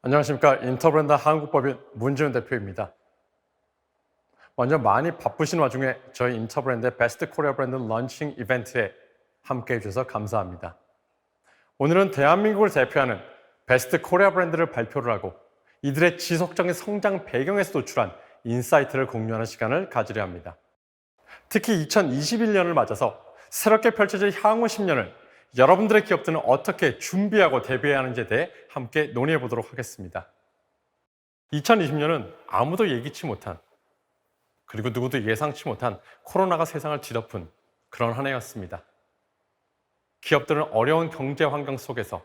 안녕하십니까. 인터브랜드 한국법인 문지훈 대표입니다. 먼저 많이 바쁘신 와중에 저희 인터브랜드의 베스트 코리아 브랜드 런칭 이벤트에 함께해 주셔서 감사합니다. 오늘은 대한민국을 대표하는 베스트 코리아 브랜드를 발표를 하고 이들의 지속적인 성장 배경에서 도출한 인사이트를 공유하는 시간을 가지려 합니다. 특히 2021년을 맞아서 새롭게 펼쳐질 향후 10년을 여러분들의 기업들은 어떻게 준비하고 대비해야 하는지에 대해 함께 논의해 보도록 하겠습니다. 2020년은 아무도 예기치 못한, 그리고 누구도 예상치 못한 코로나가 세상을 뒤덮은 그런 한 해였습니다. 기업들은 어려운 경제 환경 속에서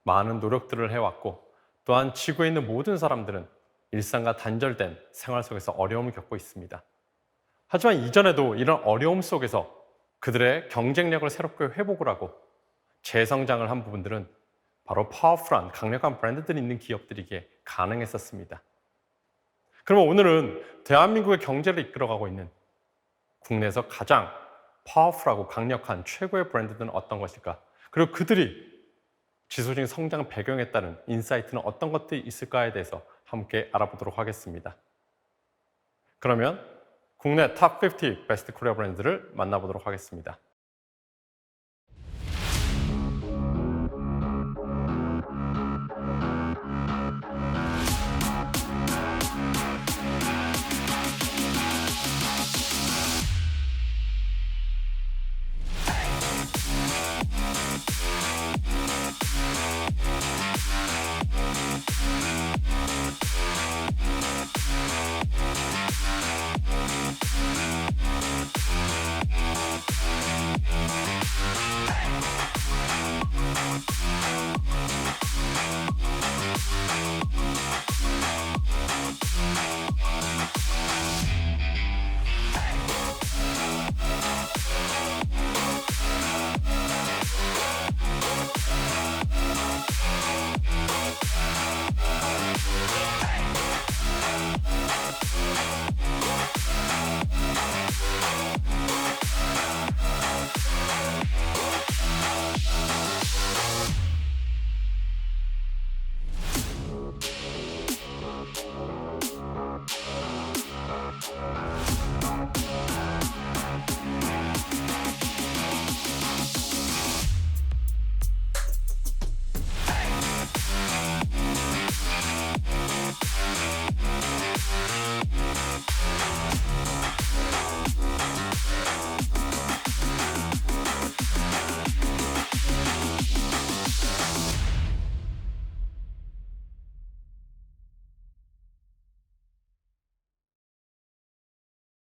많은 노력들을 해왔고, 또한 지구에 있는 모든 사람들은 일상과 단절된 생활 속에서 어려움을 겪고 있습니다. 하지만 이전에도 이런 어려움 속에서 그들의 경쟁력을 새롭게 회복을 하고 재성장을 한 부분들은 바로 파워풀한 강력한 브랜드들이 있는 기업들이기에 가능했었습니다. 그러면 오늘은 대한민국의 경제를 이끌어가고 있는 국내에서 가장 파워풀하고 강력한 최고의 브랜드들은 어떤 것일까? 그리고 그들이 지속적인 성장 배경에 따른 인사이트는 어떤 것들이 있을까에 대해서 함께 알아보도록 하겠습니다. 그러면 국내 탑 50 베스트 코리아 브랜드를 만나보도록 하겠습니다.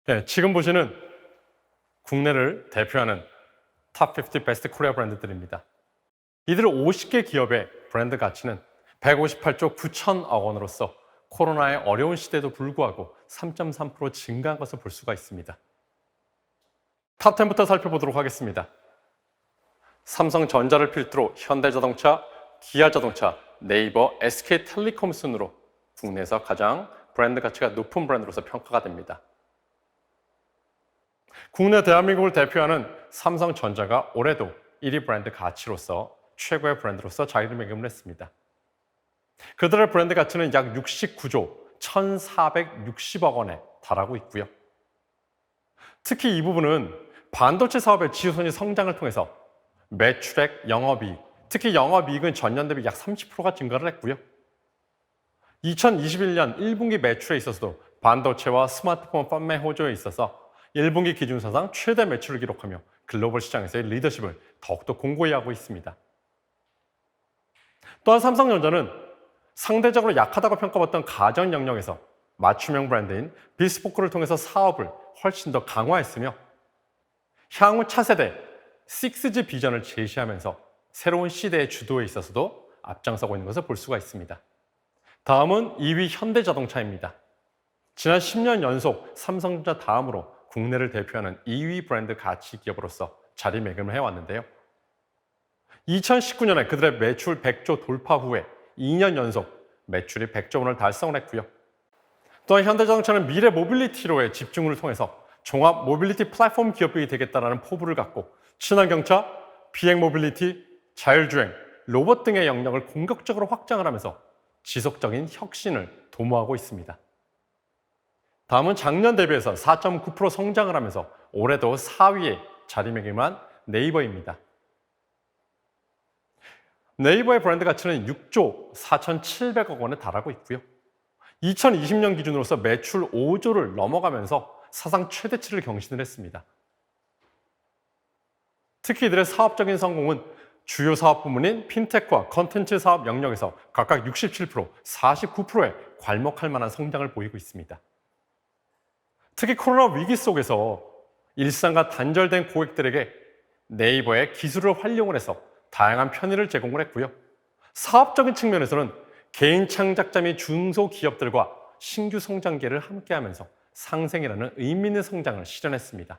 네, 지금 보시는 국내를 대표하는 탑 50 베스트 코리아 브랜드들입니다. 이들 50개 기업의 브랜드 가치는 158조 9천억 원으로서 코로나의 어려운 시대에도 불구하고 3.3% 증가한 것을 볼 수가 있습니다. 탑 10부터 살펴보도록 하겠습니다. 삼성전자를 필두로 현대자동차, 기아자동차, 네이버, SK텔레콤 순으로 국내에서 가장 브랜드 가치가 높은 브랜드로서 평가가 됩니다. 국내 대한민국을 대표하는 삼성전자가 올해도 1위 브랜드 가치로서 최고의 브랜드로서 자리매김을 했습니다. 그들의 브랜드 가치는 약 69조 1,460억 원에 달하고 있고요. 특히 이 부분은 반도체 사업의 지수선이 성장을 통해서 매출액, 영업이익, 특히 영업이익은 전년 대비 약 30%가 증가를 했고요. 2021년 1분기 매출에 있어서도 반도체와 스마트폰 판매 호조에 있어서 1분기 기준사상 최대 매출을 기록하며 글로벌 시장에서의 리더십을 더욱더 공고히 하고 있습니다. 또한 삼성전자는 상대적으로 약하다고 평가받던 가전 영역에서 맞춤형 브랜드인 비스포크를 통해서 사업을 훨씬 더 강화했으며 향후 차세대 6G 비전을 제시하면서 새로운 시대의 주도에 있어서도 앞장서고 있는 것을 볼 수가 있습니다. 다음은 2위 현대자동차입니다. 지난 10년 연속 삼성전자 다음으로 국내를 대표하는 2위 브랜드 가치 기업으로서 자리매김을 해왔는데요. 2019년에 그들의 매출 100조 돌파 후에 2년 연속 매출이 100조 원을 달성을 했고요. 또한 현대자동차는 미래 모빌리티로의 집중을 통해서 종합 모빌리티 플랫폼 기업이 되겠다는 포부를 갖고 친환경차, 비행 모빌리티, 자율주행, 로봇 등의 영역을 공격적으로 확장을 하면서 지속적인 혁신을 도모하고 있습니다. 다음은 작년 대비해서 4.9% 성장을 하면서 올해도 4위에 자리매김한 네이버입니다. 네이버의 브랜드 가치는 6조 4,700억 원에 달하고 있고요. 2020년 기준으로서 매출 5조를 넘어가면서 사상 최대치를 경신을 했습니다. 특히 이들의 사업적인 성공은 주요 사업 부문인 핀테크와 컨텐츠 사업 영역에서 각각 67%, 49%의 괄목할 만한 성장을 보이고 있습니다. 특히 코로나 위기 속에서 일상과 단절된 고객들에게 네이버의 기술을 활용을 해서 다양한 편의를 제공을 했고요. 사업적인 측면에서는 개인 창작자 및 중소기업들과 신규 성장기를 함께하면서 상생이라는 의미 있는 성장을 실현했습니다.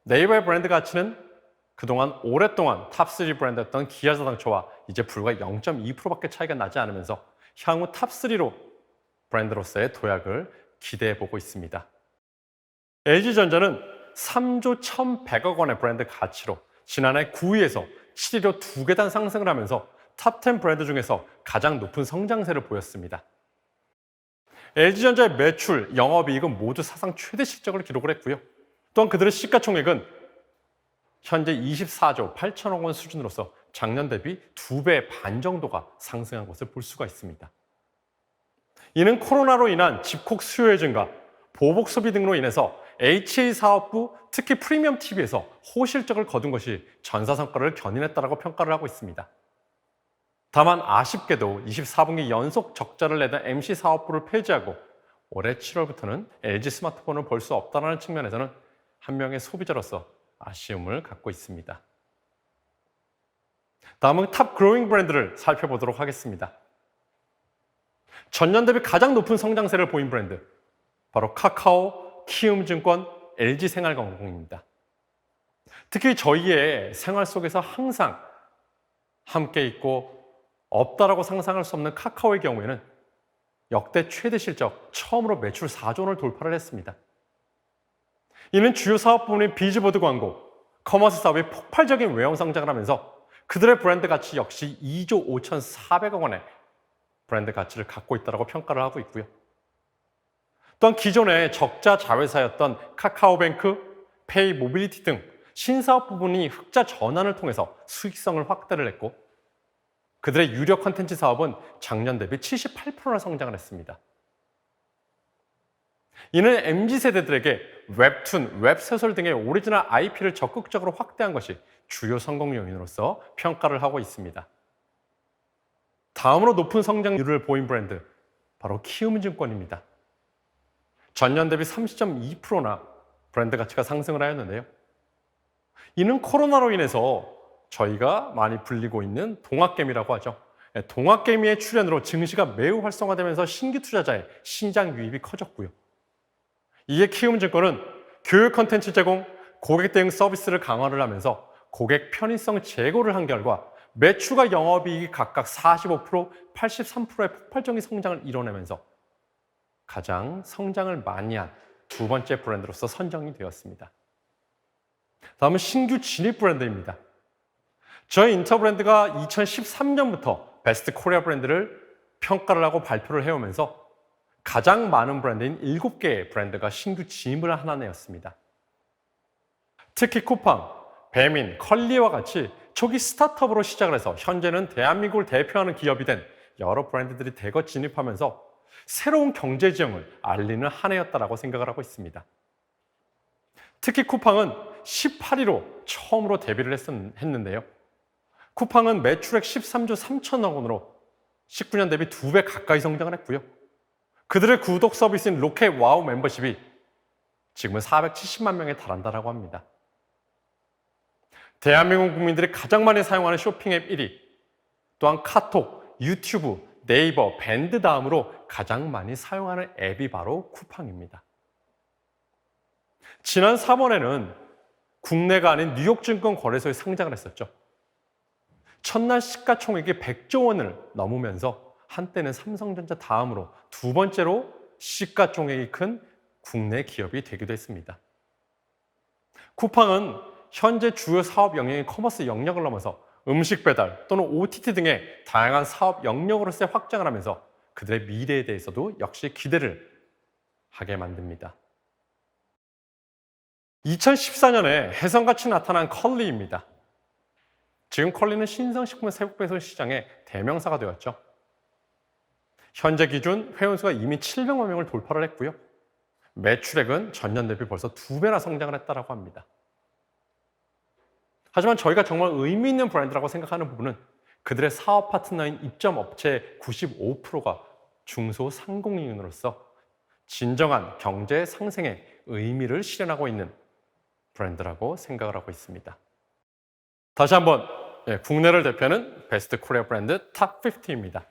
네이버의 브랜드 가치는 그동안 오랫동안 탑3 브랜드였던 기아자동차와 이제 불과 0.2%밖에 차이가 나지 않으면서 향후 탑3로 브랜드로서의 도약을 기대해보고 있습니다. LG전자는 3조 1,100억 원의 브랜드 가치로 지난해 9위에서 7위로 2계단 상승을 하면서 탑10 브랜드 중에서 가장 높은 성장세를 보였습니다. LG전자의 매출, 영업이익은 모두 사상 최대 실적을 기록을 했고요. 또한 그들의 시가총액은 현재 24조 8천억 원 수준으로서 작년 대비 2배 반 정도가 상승한 것을 볼 수가 있습니다. 이는 코로나로 인한 집콕 수요의 증가, 보복 소비 등으로 인해서 HA 사업부, 특히 프리미엄 TV에서 호실적을 거둔 것이 전사 성과를 견인했다고 평가를 하고 있습니다. 다만 아쉽게도 24분기 연속 적자를 내던 MC 사업부를 폐지하고 올해 7월부터는 LG 스마트폰을 볼 수 없다는 측면에서는 한 명의 소비자로서 아쉬움을 갖고 있습니다. 다음은 탑 그로잉 브랜드를 살펴보도록 하겠습니다. 전년 대비 가장 높은 성장세를 보인 브랜드, 바로 카카오, 키움증권, LG생활건강입니다. 특히 저희의 생활 속에서 항상 함께 있고 없다라고 상상할 수 없는 카카오의 경우에는 역대 최대 실적, 처음으로 매출 4조 원을 돌파를 했습니다. 이는 주요 사업 부문인 비즈보드 광고, 커머스 사업이 폭발적인 외형 성장을 하면서 그들의 브랜드 가치 역시 2조 5,400억 원의 브랜드 가치를 갖고 있다고 평가를 하고 있고요. 또한 기존의 적자 자회사였던 카카오뱅크, 페이 모빌리티 등 신사업 부분이 흑자 전환을 통해서 수익성을 확대를 했고 그들의 유료 콘텐츠 사업은 작년 대비 78%나 성장을 했습니다. 이는 MZ세대들에게 웹툰, 웹소설 등의 오리지널 IP를 적극적으로 확대한 것이 주요 성공 요인으로서 평가를 하고 있습니다. 다음으로 높은 성장률을 보인 브랜드, 바로 키움증권입니다. 전년 대비 30.2%나 브랜드 가치가 상승을 하였는데요. 이는 코로나로 인해서 저희가 많이 불리고 있는 동학개미라고 하죠. 동학개미의 출현으로 증시가 매우 활성화되면서 신규 투자자의 시장 유입이 커졌고요. 이에 키움증권은 교육 콘텐츠 제공, 고객 대응 서비스를 강화를 하면서 고객 편의성 제고를 한 결과 매출과 영업이익이 각각 45%, 83%의 폭발적인 성장을 이뤄내면서 가장 성장을 많이 한 두 번째 브랜드로서 선정이 되었습니다. 다음은 신규 진입 브랜드입니다. 저희 인터브랜드가 2013년부터 베스트 코리아 브랜드를 평가를 하고 발표를 해오면서 가장 많은 브랜드인 7개의 브랜드가 신규 진입을 하나내었습니다. 특히 쿠팡, 배민, 컬리와 같이 초기 스타트업으로 시작을 해서 현재는 대한민국을 대표하는 기업이 된 여러 브랜드들이 대거 진입하면서 새로운 경제 지형을 알리는 한 해였다고 생각을 하고 있습니다. 특히 쿠팡은 18위로 처음으로 데뷔를 했는데요. 쿠팡은 매출액 13조 3천억 원으로 19년 대비 2배 가까이 성장을 했고요. 그들의 구독 서비스인 로켓 와우 멤버십이 지금은 470만 명에 달한다고 합니다. 대한민국 국민들이 가장 많이 사용하는 쇼핑 앱 1위, 또한 카톡, 유튜브, 네이버, 밴드 다음으로 가장 많이 사용하는 앱이 바로 쿠팡입니다. 지난 3월에는 국내가 아닌 뉴욕증권 거래소에 상장을 했었죠. 첫날 시가총액이 100조 원을 넘으면서 한때는 삼성전자 다음으로 두 번째로 시가총액이 큰 국내 기업이 되기도 했습니다. 쿠팡은 현재 주요 사업 영역인 커머스 영역을 넘어서 음식 배달 또는 OTT 등의 다양한 사업 영역으로서의 확장을 하면서 그들의 미래에 대해서도 역시 기대를 하게 만듭니다. 2014년에 혜성같이 나타난 컬리입니다. 지금 컬리는 신선식품 세국배송 시장의 대명사가 되었죠. 현재 기준 회원수가 이미 700만 명을 돌파를 했고요. 매출액은 전년 대비 벌써 2배나 성장을 했다고 합니다. 하지만 저희가 정말 의미 있는 브랜드라고 생각하는 부분은 그들의 사업 파트너인 입점 업체의 95%가 중소상공인으로서 진정한 경제 상생의 의미를 실현하고 있는 브랜드라고 생각을 하고 있습니다. 다시 한번 국내를 대표하는 베스트 코리아 브랜드 탑 50입니다.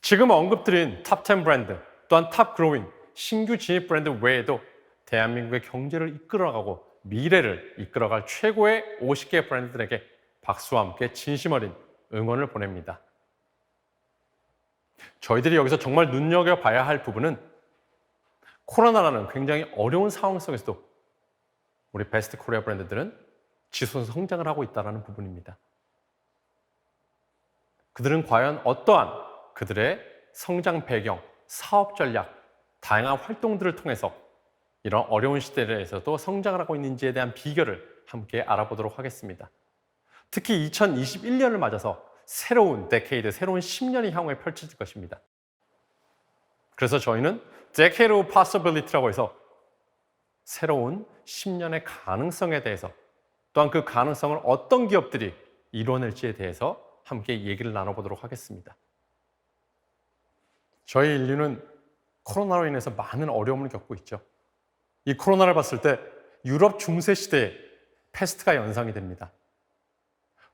지금 언급드린 탑 10 브랜드 또한 탑 그로잉 신규 진입 브랜드 외에도 대한민국의 경제를 이끌어가고 미래를 이끌어갈 최고의 50개 브랜드들에게 박수와 함께 진심 어린 응원을 보냅니다. 저희들이 여기서 정말 눈여겨봐야 할 부분은 코로나라는 굉장히 어려운 상황 속에서도 우리 베스트 코리아 브랜드들은 지속 성장을 하고 있다는 부분입니다. 그들은 과연 어떠한 그들의 성장 배경, 사업 전략, 다양한 활동들을 통해서 이런 어려운 시대에서도 성장을 하고 있는지에 대한 비결을 함께 알아보도록 하겠습니다. 특히 2021년을 맞아서 새로운 데케이드, 새로운 10년이 향후에 펼쳐질 것입니다. 그래서 저희는 Decade of Possibility라고 해서 새로운 10년의 가능성에 대해서 또한 그 가능성을 어떤 기업들이 이뤄낼지에 대해서 함께 얘기를 나눠보도록 하겠습니다. 저희 인류는 코로나로 인해서 많은 어려움을 겪고 있죠. 이 코로나를 봤을 때 유럽 중세 시대에 패스트가 연상이 됩니다.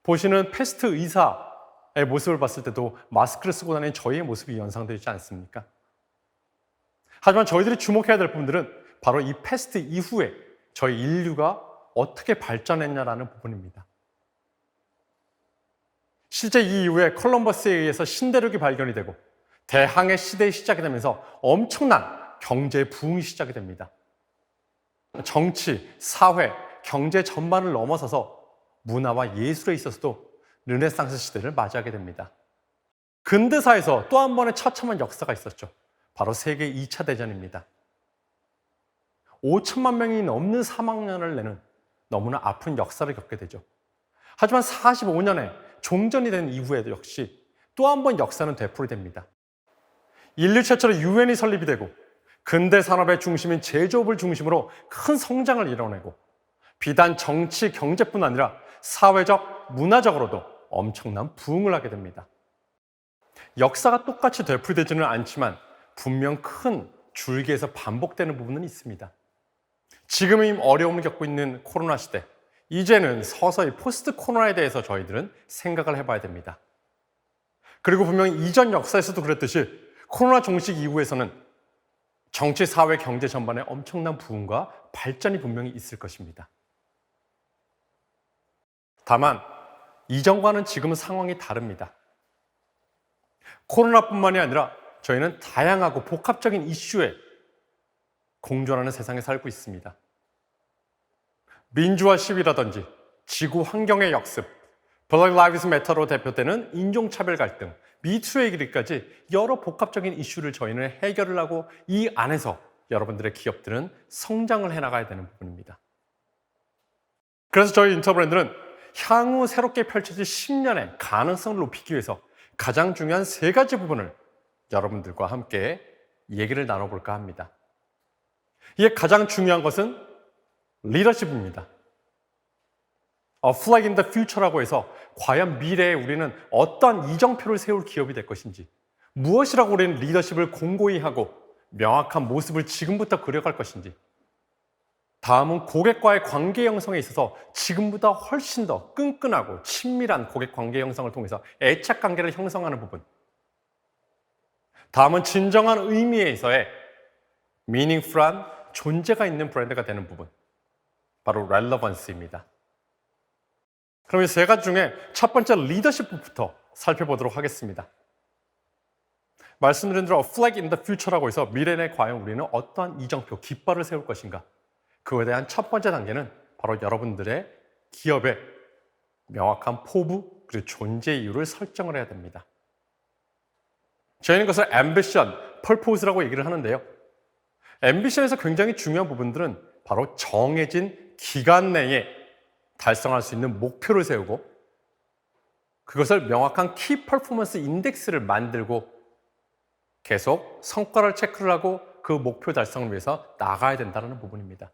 보시는 패스트 의사의 모습을 봤을 때도 마스크를 쓰고 다니는 저희의 모습이 연상되지 않습니까? 하지만 저희들이 주목해야 될 부분들은 바로 이 패스트 이후에 저희 인류가 어떻게 발전했냐라는 부분입니다. 실제 이 이후에 콜럼버스에 의해서 신대륙이 발견이 되고 대항해 시대의 시작이 되면서 엄청난 경제 부흥이 시작이 됩니다. 정치, 사회, 경제 전반을 넘어서서 문화와 예술에 있어서도 르네상스 시대를 맞이하게 됩니다. 근대사에서 또 한 번의 처참한 역사가 있었죠. 바로 세계 2차 대전입니다. 5천만 명이 넘는 사망자를 내는 너무나 아픈 역사를 겪게 되죠. 하지만 45년에 종전이 된 이후에도 역시 또 한 번 역사는 되풀이됩니다. 인류 최초로 유엔이 설립이 되고 근대 산업의 중심인 제조업을 중심으로 큰 성장을 이뤄내고 비단 정치, 경제뿐 아니라 사회적, 문화적으로도 엄청난 부흥을 하게 됩니다. 역사가 똑같이 되풀이되지는 않지만 분명 큰 줄기에서 반복되는 부분은 있습니다. 지금 이 어려움을 겪고 있는 코로나 시대, 이제는 서서히 포스트 코로나에 대해서 저희들은 생각을 해봐야 됩니다. 그리고 분명히 이전 역사에서도 그랬듯이 코로나 종식 이후에서는 정치, 사회, 경제 전반에 엄청난 부흥과 발전이 분명히 있을 것입니다. 다만 이전과는 지금은 상황이 다릅니다. 코로나뿐만이 아니라 저희는 다양하고 복합적인 이슈에 공존하는 세상에 살고 있습니다. 민주화 시위라든지 지구 환경의 역습, Black Lives Matter로 대표되는 인종차별 갈등, 미투의 길이까지 여러 복합적인 이슈를 저희는 해결을 하고 이 안에서 여러분들의 기업들은 성장을 해나가야 되는 부분입니다. 그래서 저희 인터브랜드는 향후 새롭게 펼쳐질 10년의 가능성을 높이기 위해서 가장 중요한 3가지 부분을 여러분들과 함께 얘기를 나눠볼까 합니다. 이에 가장 중요한 것은 리더십입니다. A flag in the future라고 해서 과연 미래에 우리는 어떤 이정표를 세울 기업이 될 것인지, 무엇이라고 우리는 리더십을 공고히 하고 명확한 모습을 지금부터 그려갈 것인지, 다음은 고객과의 관계 형성에 있어서 지금보다 훨씬 더 끈끈하고 친밀한 고객 관계 형성을 통해서 애착 관계를 형성하는 부분, 다음은 진정한 의미에서의 meaningful한 존재가 있는 브랜드가 되는 부분, 바로 relevance입니다. 그럼 이 3가지 중에 첫 번째 리더십부터 살펴보도록 하겠습니다. 말씀드린 대로 flag in the future라고 해서 미래에 과연 우리는 어떠한 이정표, 깃발을 세울 것인가, 그거에 대한 첫 번째 단계는 바로 여러분들의 기업의 명확한 포부 그리고 존재 이유를 설정을 해야 됩니다. 저희는 그것을 ambition, purpose라고 얘기를 하는데요. ambition에서 굉장히 중요한 부분들은 바로 정해진 기간 내에 달성할 수 있는 목표를 세우고 그것을 명확한 키 퍼포먼스 인덱스를 만들고 계속 성과를 체크를 하고 그 목표 달성을 위해서 나가야 된다는 부분입니다.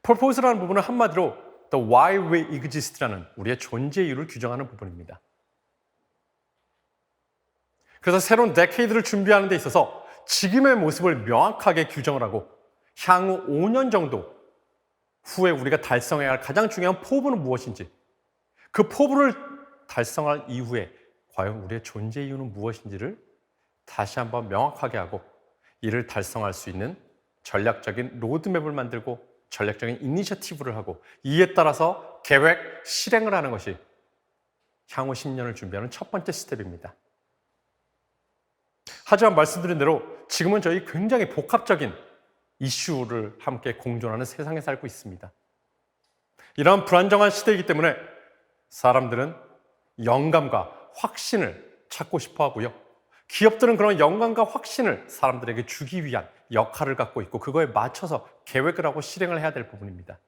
purpose라는 부분은 한마디로 the why we exist라는 우리의 존재 이유를 규정하는 부분입니다. 그래서 새로운 데케이드를 준비하는 데 있어서 지금의 모습을 명확하게 규정을 하고 향후 5년 정도 후에 우리가 달성해야 할 가장 중요한 포부는 무엇인지 그 포부를 달성할 이후에 과연 우리의 존재 이유는 무엇인지를 다시 한번 명확하게 하고 이를 달성할 수 있는 전략적인 로드맵을 만들고 전략적인 이니셔티브를 하고 이에 따라서 계획, 실행을 하는 것이 향후 10년을 준비하는 첫 번째 스텝입니다. 하지만 말씀드린 대로 지금은 저희 굉장히 복합적인 이슈를 함께 공존하는 세상에 살고 있습니다. 이러한 불안정한 시대이기 때문에 사람들은 영감과 확신을 찾고 싶어 하고요. 기업들은 그런 영감과 확신을 사람들에게 주기 위한 역할을 갖고 있고 그거에 맞춰서 계획을 하고 실행을 해야 될 부분입니다.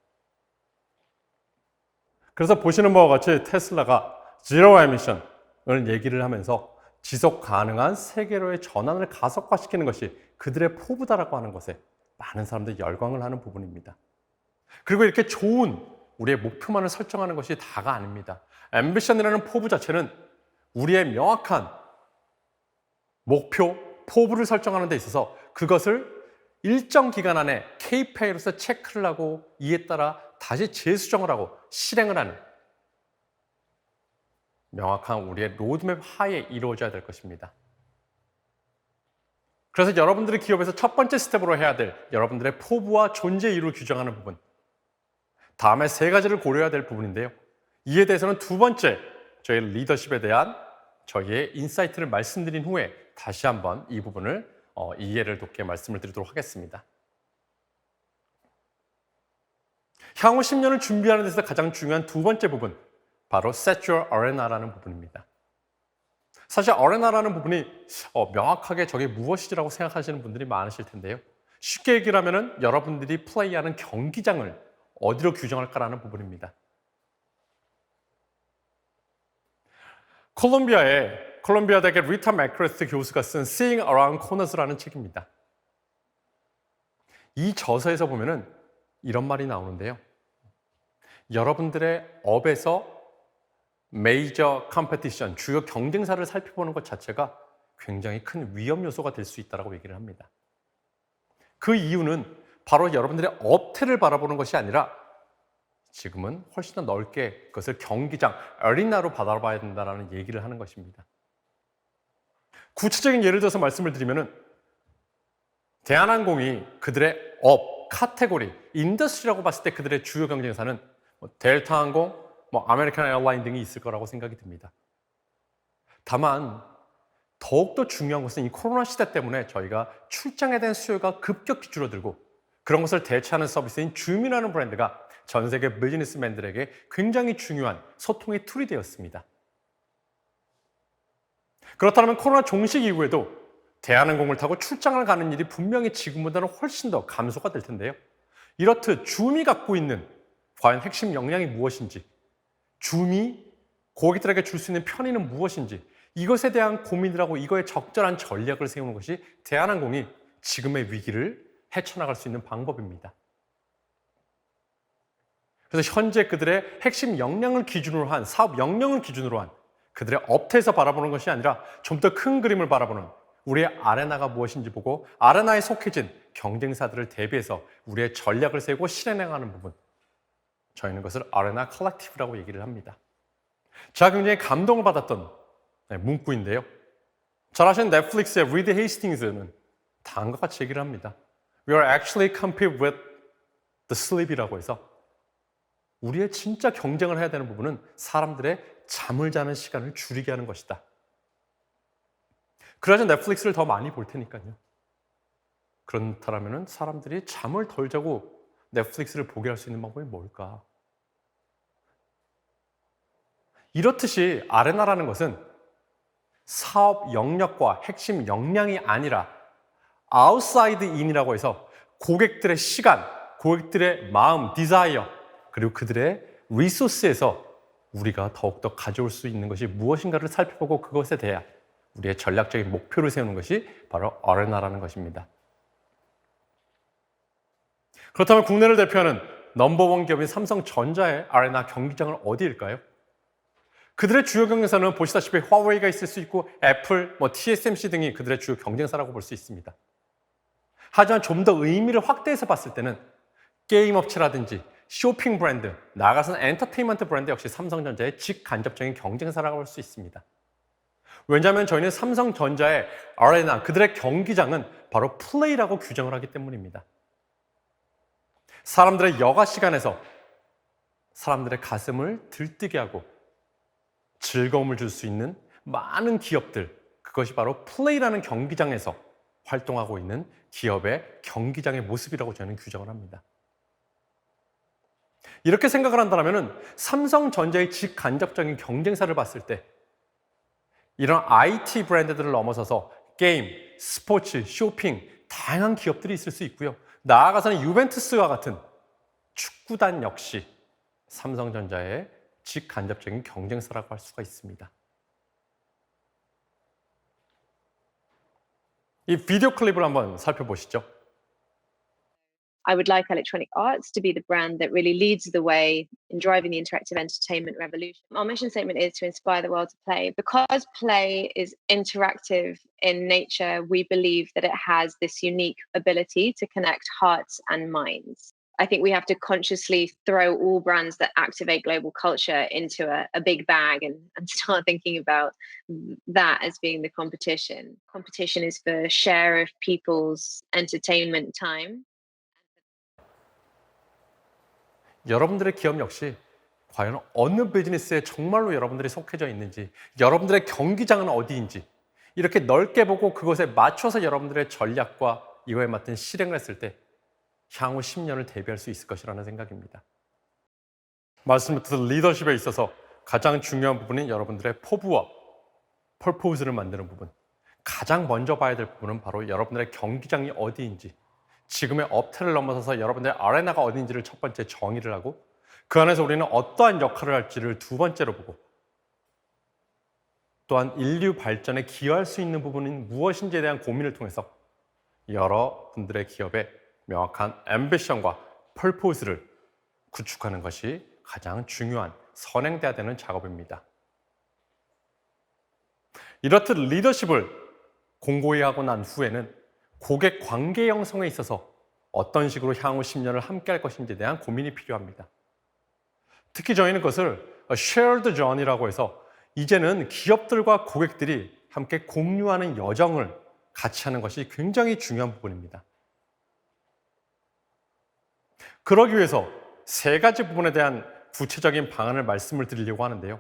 그래서 보시는 바와 같이 테슬라가 제로 에미션을 얘기를 하면서 지속 가능한 세계로의 전환을 가속화시키는 것이 그들의 포부다라고 하는 것에 많은 사람들이 열광을 하는 부분입니다. 그리고 이렇게 좋은 우리의 목표만을 설정하는 것이 다가 아닙니다. 앰비션이라는 포부 자체는 우리의 명확한 목표, 포부를 설정하는 데 있어서 그것을 일정 기간 안에 KPI로서 체크를 하고 이에 따라 다시 재수정을 하고 실행을 하는 명확한 우리의 로드맵 하에 이루어져야 될 것입니다. 그래서 여러분들이 기업에서 첫 번째 스텝으로 해야 될 여러분들의 포부와 존재 이유를 규정하는 부분, 다음에 세 가지를 고려해야 될 부분인데요. 이에 대해서는 두 번째 저희 리더십에 대한 저희의 인사이트를 말씀드린 후에 다시 한번 이 부분을 이해를 돕게 말씀을 드리도록 하겠습니다. 향후 10년을 준비하는 데서 가장 중요한 두 번째 부분, 바로 Set Your Arena라는 부분입니다. 사실 Arena라는 부분이 명확하게 저게 무엇이라고 생각하시는 분들이 많으실 텐데요. 쉽게 얘기를 하면 여러분들이 플레이하는 경기장을 어디로 규정할까라는 부분입니다. 콜롬비아 대학의 리타 맥크레스 교수가 쓴 Seeing Around Corners라는 책입니다. 이 저서에서 보면은 이런 말이 나오는데요. 여러분들의 업에서 메이저 컴페티션, 주요 경쟁사를 살펴보는 것 자체가 굉장히 큰 위험 요소가 될 수 있다고 얘기를 합니다. 그 이유는 바로 여러분들의 업태를 바라보는 것이 아니라 지금은 훨씬 더 넓게 그것을 경기장, 어리나로 바라봐야 된다는 얘기를 하는 것입니다. 구체적인 예를 들어서 말씀을 드리면은 대한항공이 그들의 업, 카테고리, 인더스트리라고 봤을 때 그들의 주요 경쟁사는 델타항공, 아메리칸 에어라인 등이 있을 거라고 생각이 듭니다. 다만 더욱더 중요한 것은 이 코로나 시대 때문에 저희가 출장에 대한 수요가 급격히 줄어들고 그런 것을 대체하는 서비스인 줌이라는 브랜드가 전 세계 비즈니스맨들에게 굉장히 중요한 소통의 툴이 되었습니다. 그렇다면 코로나 종식 이후에도 대한항공을 타고 출장을 가는 일이 분명히 지금보다는 훨씬 더 감소가 될 텐데요. 이렇듯 줌이 갖고 있는 과연 핵심 역량이 무엇인지, 줌이 고객들에게 줄 수 있는 편의는 무엇인지 이것에 대한 고민을 하고 이거에 적절한 전략을 세우는 것이 대한항공이 지금의 위기를 헤쳐나갈 수 있는 방법입니다. 그래서 현재 그들의 핵심 역량을 기준으로 한, 사업 역량을 기준으로 한 그들의 업태에서 바라보는 것이 아니라 좀 더 큰 그림을 바라보는 우리의 아레나가 무엇인지 보고 아레나에 속해진 경쟁사들을 대비해서 우리의 전략을 세우고 실행하는 부분, 저희는 그것을 아레나 컬렉티브라고 얘기를 합니다. 제가 굉장히 감동을 받았던 문구인데요. 잘 아시는 넷플릭스의 리드 헤이스팅스는 다음과 같이 얘기를 합니다. We are actually compete with the sleep이라고 해서 우리의 진짜 경쟁을 해야 되는 부분은 사람들의 잠을 자는 시간을 줄이게 하는 것이다. 그래야지 넷플릭스를 더 많이 볼 테니까요. 그렇다면 사람들이 잠을 덜 자고 넷플릭스를 보게 할 수 있는 방법이 뭘까? 이렇듯이 아레나라는 것은 사업 영역과 핵심 역량이 아니라 아웃사이드 인이라고 해서 고객들의 시간, 고객들의 마음, 디자이어, 그리고 그들의 리소스에서 우리가 더욱더 가져올 수 있는 것이 무엇인가를 살펴보고 그것에 대한 우리의 전략적인 목표를 세우는 것이 바로 아레나라는 것입니다. 그렇다면 국내를 대표하는 넘버원 기업인 삼성전자의 아레나 경기장은 어디일까요? 그들의 주요 경쟁사는 보시다시피 화웨이가 있을 수 있고 애플, TSMC 등이 그들의 주요 경쟁사라고 볼 수 있습니다. 하지만 좀 더 의미를 확대해서 봤을 때는 게임 업체라든지 쇼핑 브랜드, 나아가서는 엔터테인먼트 브랜드 역시 삼성전자의 직간접적인 경쟁사라고 볼 수 있습니다. 왜냐하면 저희는 삼성전자의 아레나, 그들의 경기장은 바로 플레이라고 규정을 하기 때문입니다. 사람들의 여가 시간에서 사람들의 가슴을 들뜨게 하고 즐거움을 줄 수 있는 많은 기업들, 그것이 바로 플레이라는 경기장에서 활동하고 있는 기업의 경기장의 모습이라고 저는 규정을 합니다. 이렇게 생각을 한다면 삼성전자의 직간접적인 경쟁사를 봤을 때 이런 IT 브랜드들을 넘어서서 게임, 스포츠, 쇼핑, 다양한 기업들이 있을 수 있고요. 나아가서는 유벤투스와 같은 축구단 역시 삼성전자의 직간접적인 경쟁사라고 할 수가 있습니다. 이 비디오 클립을 한번 살펴보시죠. I would like Electronic Arts to be the brand that really leads the way in driving the interactive entertainment revolution. Our mission statement is to inspire the world to play. Because play is interactive in nature, we believe that it has this unique ability to connect hearts and minds. I think we have to consciously throw all brands that activate global culture into a big bag and start thinking about that as being the competition. Competition is for share of people's entertainment time. 여러분들의 기업 역시 과연 어느 비즈니스에 정말로 여러분들이 속해져 있는지, 여러분들의 경기장은 어디인지 이렇게 넓게 보고 그것에 맞춰서 여러분들의 전략과 이거에 맞는 실행을 했을 때 향후 10년을 대비할 수 있을 것이라는 생각입니다. 말씀드린 리더십에 있어서 가장 중요한 부분인 여러분들의 포부와 퍼포즈를 만드는 부분, 가장 먼저 봐야 될 부분은 바로 여러분들의 경기장이 어디인지, 지금의 업태를 넘어서서 여러분들의 아레나가 어딘지를 첫 번째 정의를 하고 그 안에서 우리는 어떠한 역할을 할지를 두 번째로 보고 또한 인류 발전에 기여할 수 있는 부분은 무엇인지에 대한 고민을 통해서 여러분들의 기업의 명확한 앰비션과 펄포스를 구축하는 것이 가장 중요한 선행돼야 되는 작업입니다. 이렇듯 리더십을 공고히 하고 난 후에는 고객 관계 형성에 있어서 어떤 식으로 향후 10년을 함께 할 것인지에 대한 고민이 필요합니다. 특히 저희는 그것을 shared journey라고 해서 이제는 기업들과 고객들이 함께 공유하는 여정을 같이 하는 것이 굉장히 중요한 부분입니다. 그러기 위해서 세 가지 부분에 대한 구체적인 방안을 말씀을 드리려고 하는데요.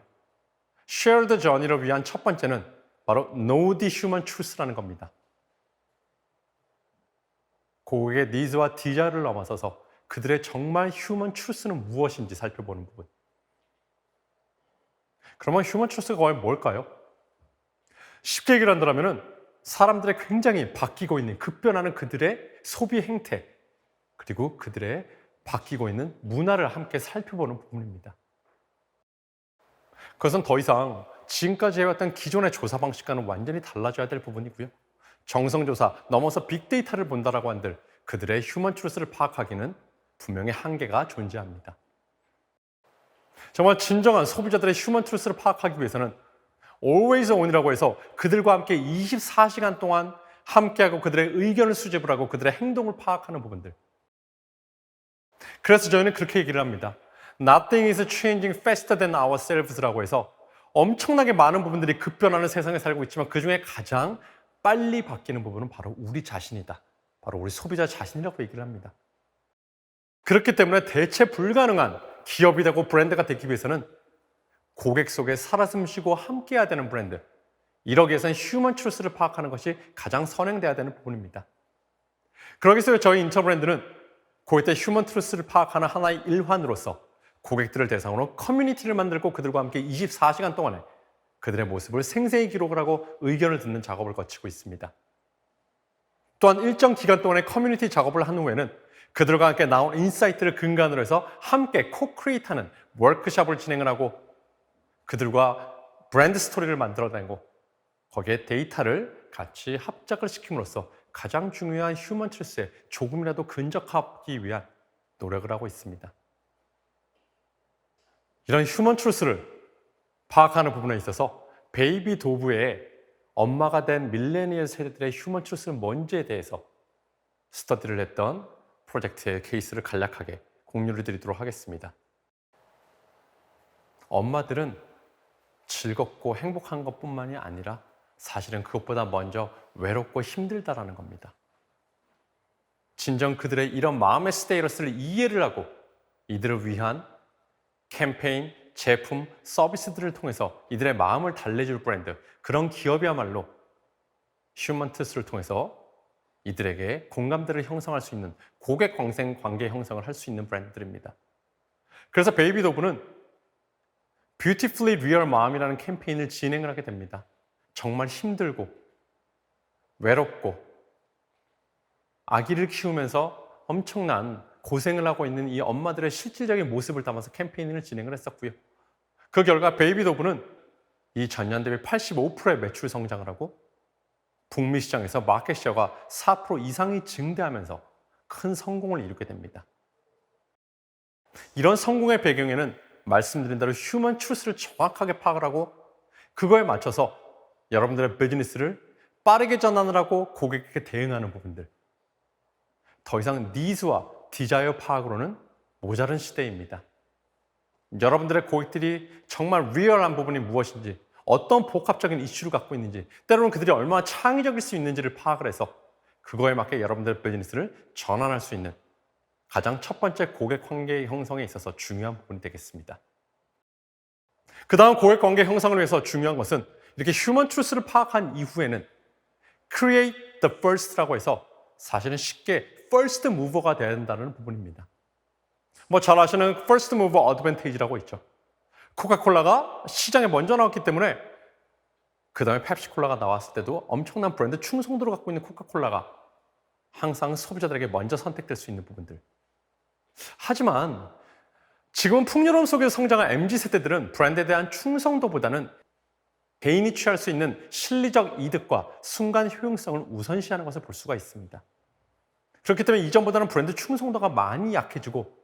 shared journey를 위한 첫 번째는 바로 know the human truth라는 겁니다. 고객의 니즈와 디자이어를 넘어서서 그들의 정말 휴먼 트루스는 무엇인지 살펴보는 부분. 그러면 휴먼 트루스가 과연 뭘까요? 쉽게 얘기를 한다면 사람들의 굉장히 바뀌고 있는, 급변하는 그들의 소비 행태, 그리고 그들의 바뀌고 있는 문화를 함께 살펴보는 부분입니다. 그것은 더 이상 지금까지 해왔던 기존의 조사 방식과는 완전히 달라져야 될 부분이고요. 정성조사 넘어서 빅데이터를 본다라고 한들 그들의 휴먼 트루스를 파악하기는 분명히 한계가 존재합니다. 정말 진정한 소비자들의 휴먼 트루스를 파악하기 위해서는 always on이라고 해서 그들과 함께 24시간 동안 함께하고 그들의 의견을 수집을 하고 그들의 행동을 파악하는 부분들. 그래서 저희는 그렇게 얘기를 합니다. Nothing is changing faster than ourselves라고 해서 엄청나게 많은 부분들이 급변하는 세상에 살고 있지만 그중에 가장 빨리 바뀌는 부분은 바로 우리 자신이다. 바로 우리 소비자 자신이라고 얘기를 합니다. 그렇기 때문에 대체 불가능한 기업이 되고 브랜드가 되기 위해서는 고객 속에 살아 숨쉬고 함께해야 되는 브랜드, 이러기 위해서는 휴먼 트루스를 파악하는 것이 가장 선행돼야 되는 부분입니다. 그러기 위해서 저희 인처브랜드는 고객의 휴먼 트루스를 파악하는 하나의 일환으로서 고객들을 대상으로 커뮤니티를 만들고 그들과 함께 24시간 동안에 그들의 모습을 생생히 기록을 하고 의견을 듣는 작업을 거치고 있습니다. 또한 일정 기간 동안의 커뮤니티 작업을 한 후에는 그들과 함께 나온 인사이트를 근간으로 해서 함께 코크리에이트하는 워크숍을 진행을 하고 그들과 브랜드 스토리를 만들어내고 거기에 데이터를 같이 합작을 시킴으로써 가장 중요한 휴먼 트루스에 조금이라도 근접하기 위한 노력을 하고 있습니다. 이런 휴먼 트루스를 파악하는 부분에 있어서 베이비 도브의 엄마가 된 밀레니얼 세대들의 휴먼 트루스는 뭔지에 대해서 스터디를 했던 프로젝트의 케이스를 간략하게 공유를 드리도록 하겠습니다. 엄마들은 즐겁고 행복한 것뿐만이 아니라 사실은 그것보다 먼저 외롭고 힘들다라는 겁니다. 진정 그들의 이런 마음의 스테이러스를 이해를 하고 이들을 위한 캠페인, 제품, 서비스들을 통해서 이들의 마음을 달래줄 브랜드, 그런 기업이야말로 휴먼 트루스를 통해서 이들에게 공감대를 형성할 수 있는 고객 관계 형성을 할 수 있는 브랜드들입니다. 그래서 베이비 도브는 Beautifully Real Mom이라는 캠페인을 진행을 하게 됩니다. 정말 힘들고 외롭고 아기를 키우면서 엄청난 고생을 하고 있는 이 엄마들의 실질적인 모습을 담아서 캠페인을 진행을 했었고요. 그 결과 베이비 도브는 이 전년 대비 85%의 매출 성장을 하고 북미 시장에서 마켓 셰어가 4% 이상이 증대하면서 큰 성공을 이루게 됩니다. 이런 성공의 배경에는 말씀드린 대로 휴먼 트루스를 정확하게 파악을 하고 그거에 맞춰서 여러분들의 비즈니스를 빠르게 전환을 하고 고객에게 대응하는 부분들, 더 이상 니즈와 디자이어 파악으로는 모자른 시대입니다. 여러분들의 고객들이 정말 리얼한 부분이 무엇인지, 어떤 복합적인 이슈를 갖고 있는지, 때로는 그들이 얼마나 창의적일 수 있는지를 파악을 해서 그거에 맞게 여러분들의 비즈니스를 전환할 수 있는 가장 첫 번째 고객 관계 형성에 있어서 중요한 부분이 되겠습니다. 그 다음 고객 관계 형성을 위해서 중요한 것은 이렇게 휴먼 트루스를 파악한 이후에는 Create the First라고 해서 사실은 쉽게 First Mover가 돼야 된다는 부분입니다. 뭐 잘 아시는 First Mover Advantage라고 있죠. 코카콜라가 시장에 먼저 나왔기 때문에 그 다음에 펩시콜라가 나왔을 때도 엄청난 브랜드 충성도를 갖고 있는 코카콜라가 항상 소비자들에게 먼저 선택될 수 있는 부분들. 하지만 지금은 풍요로움 속에서 성장한 MZ세대들은 브랜드에 대한 충성도보다는 개인이 취할 수 있는 실리적 이득과 순간 효용성을 우선시하는 것을 볼 수가 있습니다. 그렇기 때문에 이전보다는 브랜드 충성도가 많이 약해지고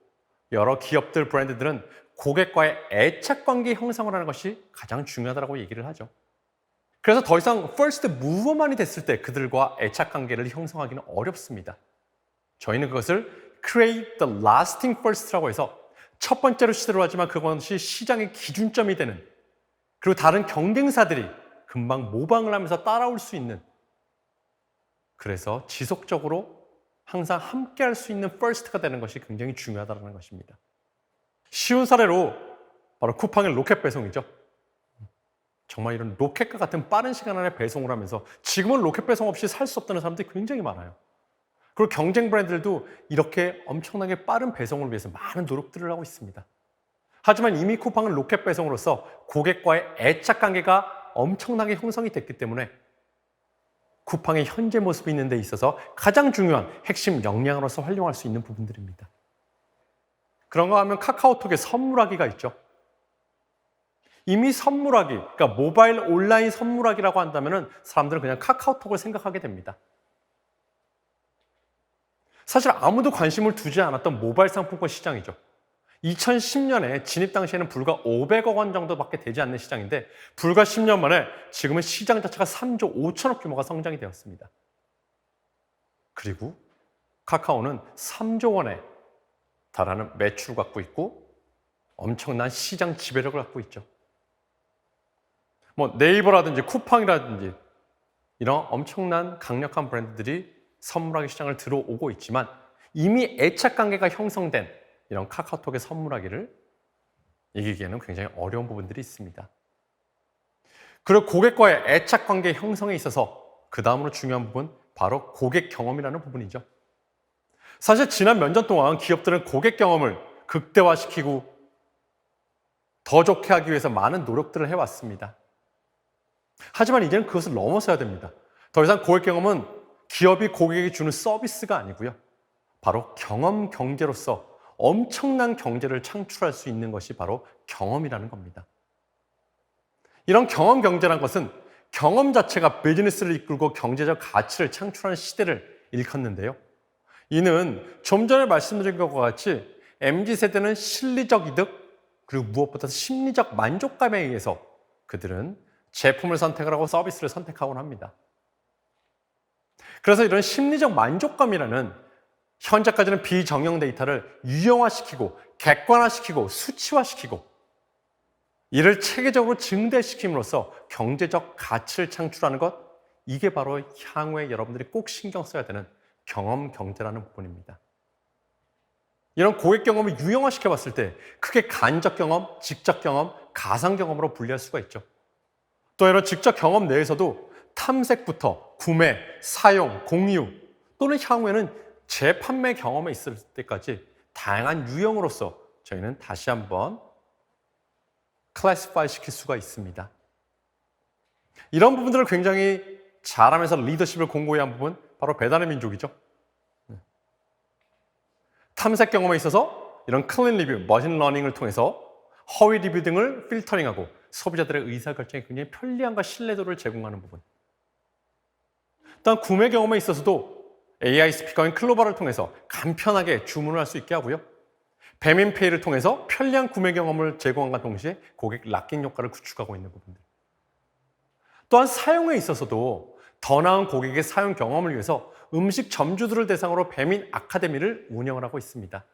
여러 기업들, 브랜드들은 고객과의 애착 관계 형성을 하는 것이 가장 중요하다고 얘기를 하죠. 그래서 더 이상 퍼스트 무버만이 됐을 때 그들과 애착 관계를 형성하기는 어렵습니다. 저희는 그것을 Create the Lasting First라고 해서 첫 번째로 시도를 하지만 그것이 시장의 기준점이 되는, 그리고 다른 경쟁사들이 금방 모방을 하면서 따라올 수 있는, 그래서 지속적으로 항상 함께 할 수 있는 first가 되는 것이 굉장히 중요하다는 것입니다. 쉬운 사례로 바로 쿠팡의 로켓 배송이죠. 정말 이런 로켓과 같은 빠른 시간 안에 배송을 하면서 지금은 로켓 배송 없이 살 수 없다는 사람들이 굉장히 많아요. 그리고 경쟁 브랜드들도 이렇게 엄청나게 빠른 배송을 위해서 많은 노력들을 하고 있습니다. 하지만 이미 쿠팡은 로켓 배송으로서 고객과의 애착 관계가 엄청나게 형성이 됐기 때문에 쿠팡의 현재 모습이 있는 데 있어서 가장 중요한 핵심 역량으로서 활용할 수 있는 부분들입니다. 그런가 하면 카카오톡의 선물하기가 있죠. 이미 선물하기, 그러니까 모바일 온라인 선물하기라고 한다면 사람들은 그냥 카카오톡을 생각하게 됩니다. 사실 아무도 관심을 두지 않았던 모바일 상품권 시장이죠. 2010년에 진입 당시에는 불과 500억 원 정도밖에 되지 않는 시장인데 불과 10년 만에 지금은 시장 자체가 3조 5천억 규모가 성장이 되었습니다. 그리고 카카오는 3조 원에 달하는 매출을 갖고 있고 엄청난 시장 지배력을 갖고 있죠. 뭐 네이버라든지 쿠팡이라든지 이런 엄청난 강력한 브랜드들이 선물하기 시장을 들어오고 있지만 이미 애착 관계가 형성된 이런 카카오톡의 선물하기를 이기기에는 굉장히 어려운 부분들이 있습니다. 그리고 고객과의 애착 관계 형성에 있어서 그 다음으로 중요한 부분 바로 고객 경험이라는 부분이죠. 사실 지난 몇 년 동안 기업들은 고객 경험을 극대화시키고 더 좋게 하기 위해서 많은 노력들을 해왔습니다. 하지만 이제는 그것을 넘어서야 됩니다. 더 이상 고객 경험은 기업이 고객에게 주는 서비스가 아니고요. 바로 경험 경제로서 엄청난 경제를 창출할 수 있는 것이 바로 경험이라는 겁니다. 이런 경험 경제란 것은 경험 자체가 비즈니스를 이끌고 경제적 가치를 창출하는 시대를 일컫는데요. 이는 좀 전에 말씀드린 것과 같이 MZ세대는 실리적 이득 그리고 무엇보다 심리적 만족감에 의해서 그들은 제품을 선택을 하고 서비스를 선택하곤 합니다. 그래서 이런 심리적 만족감이라는 현재까지는 비정형 데이터를 유형화시키고 객관화시키고 수치화시키고 이를 체계적으로 증대시킴으로써 경제적 가치를 창출하는 것, 이게 바로 향후에 여러분들이 꼭 신경 써야 되는 경험 경제라는 부분입니다. 이런 고객 경험을 유형화시켜 봤을 때 크게 간접 경험, 직접 경험, 가상 경험으로 분리할 수가 있죠. 또 이런 직접 경험 내에서도 탐색부터 구매, 사용, 공유 또는 향후에는 재판매 경험에 있을 때까지 다양한 유형으로서 저희는 다시 한번 클래시파이 시킬 수가 있습니다. 이런 부분들을 굉장히 잘하면서 리더십을 공고히 한 부분, 바로 배달의 민족이죠. 탐색 경험에 있어서 이런 클린 리뷰, 머신 러닝을 통해서 허위 리뷰 등을 필터링하고 소비자들의 의사결정에 굉장히 편리함과 신뢰도를 제공하는 부분. 또한 구매 경험에 있어서도 AI 스피커인 클로바를 통해서 간편하게 주문을 할 수 있게 하고요. 배민페이를 통해서 편리한 구매 경험을 제공함과 동시에 고객 락인 효과를 구축하고 있는 부분들. 또한 사용에 있어서도 더 나은 고객의 사용 경험을 위해서 음식 점주들을 대상으로 배민 아카데미를 운영을 하고 있습니다.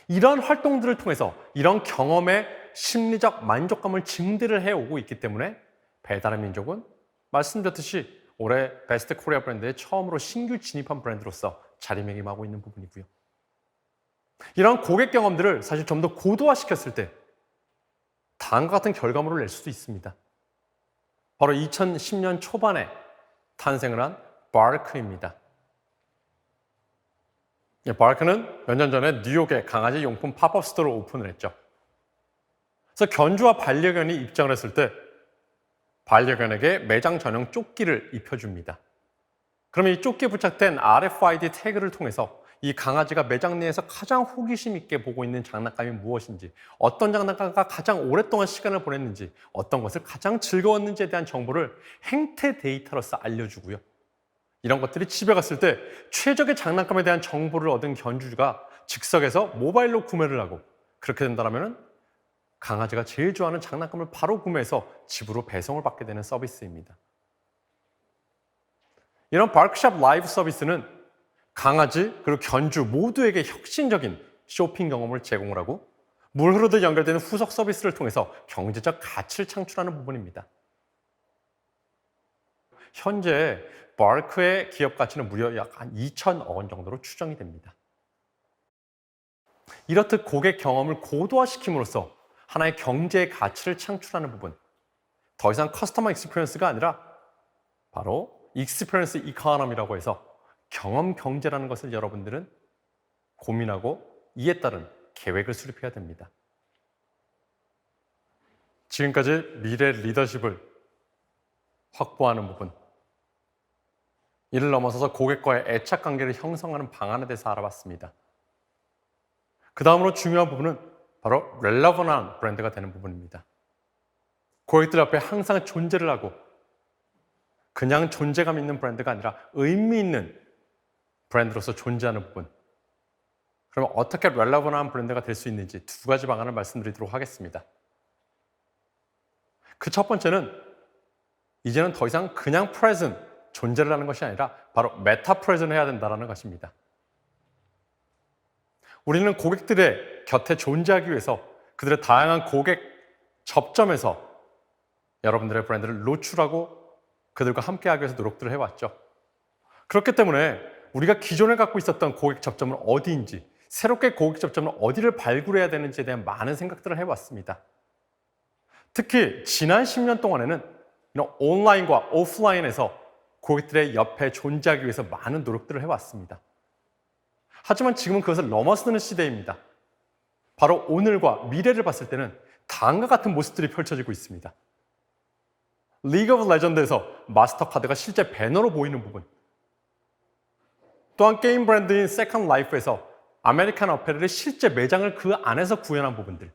이런 활동들을 통해서 이런 경험의 심리적 만족감을 증대를 해오고 있기 때문에 배달의 민족은 말씀드렸듯이 올해 베스트 코리아 브랜드에 처음으로 신규 진입한 브랜드로서 자리매김하고 있는 부분이고요. 이런 고객 경험들을 사실 좀 더 고도화시켰을 때 다음과 같은 결과물을 낼 수도 있습니다. 바로 2010년 초반에 탄생을 한 바르크입니다. 바르크는 몇 년 전에 뉴욕에 강아지 용품 팝업 스토어를 오픈을 했죠. 그래서 견주와 반려견이 입장을 했을 때 반려견에게 매장 전용 조끼를 입혀줍니다. 그러면 이 조끼에 부착된 RFID 태그를 통해서 이 강아지가 매장 내에서 가장 호기심 있게 보고 있는 장난감이 무엇인지, 어떤 장난감과 가장 오랫동안 시간을 보냈는지, 어떤 것을 가장 즐거웠는지에 대한 정보를 행태 데이터로서 알려주고요. 이런 것들이 집에 갔을 때 최적의 장난감에 대한 정보를 얻은 견주가 즉석에서 모바일로 구매를 하고, 그렇게 된다면 강아지가 제일 좋아하는 장난감을 바로 구매해서 집으로 배송을 받게 되는 서비스입니다. 이런 바크샵 라이브 서비스는 강아지 그리고 견주 모두에게 혁신적인 쇼핑 경험을 제공을 하고 물 흐르듯 연결되는 후속 서비스를 통해서 경제적 가치를 창출하는 부분입니다. 현재 바크의 기업 가치는 무려 약 한 2천억 원 정도로 추정이 됩니다. 이렇듯 고객 경험을 고도화시킴으로써 하나의 경제의 가치를 창출하는 부분, 더 이상 커스터머 익스피리언스가 아니라 바로 익스피리언스 이코노미라고 해서 경험 경제라는 것을 여러분들은 고민하고 이에 따른 계획을 수립해야 됩니다. 지금까지 미래 리더십을 확보하는 부분, 이를 넘어서서 고객과의 애착 관계를 형성하는 방안에 대해서 알아봤습니다. 그 다음으로 중요한 부분은 바로 렐러번한 브랜드가 되는 부분입니다. 고객들 앞에 항상 존재를 하고 그냥 존재감 있는 브랜드가 아니라 의미 있는 브랜드로서 존재하는 부분. 그러면 어떻게 렐러번한 브랜드가 될 수 있는지 두 가지 방안을 말씀드리도록 하겠습니다. 그 첫 번째는 이제는 더 이상 그냥 프레젠, 존재를 하는 것이 아니라 바로 메타 프레젠을 해야 된다는 것입니다. 우리는 고객들의 곁에 존재하기 위해서 그들의 다양한 고객 접점에서 여러분들의 브랜드를 노출하고 그들과 함께하기 위해서 노력들을 해왔죠. 그렇기 때문에 우리가 기존에 갖고 있었던 고객 접점은 어디인지, 새롭게 고객 접점은 어디를 발굴해야 되는지에 대한 많은 생각들을 해왔습니다. 특히 지난 10년 동안에는 이런 온라인과 오프라인에서 고객들의 옆에 존재하기 위해서 많은 노력들을 해왔습니다. 하지만 지금은 그것을 넘어서는 시대입니다. 바로 오늘과 미래를 봤을 때는 다음과 같은 모습들이 펼쳐지고 있습니다. 리그 오브 레전드에서 마스터카드가 실제 배너로 보이는 부분, 또한 게임 브랜드인 세컨드 라이프에서 아메리칸 어페럴의 실제 매장을 그 안에서 구현한 부분들,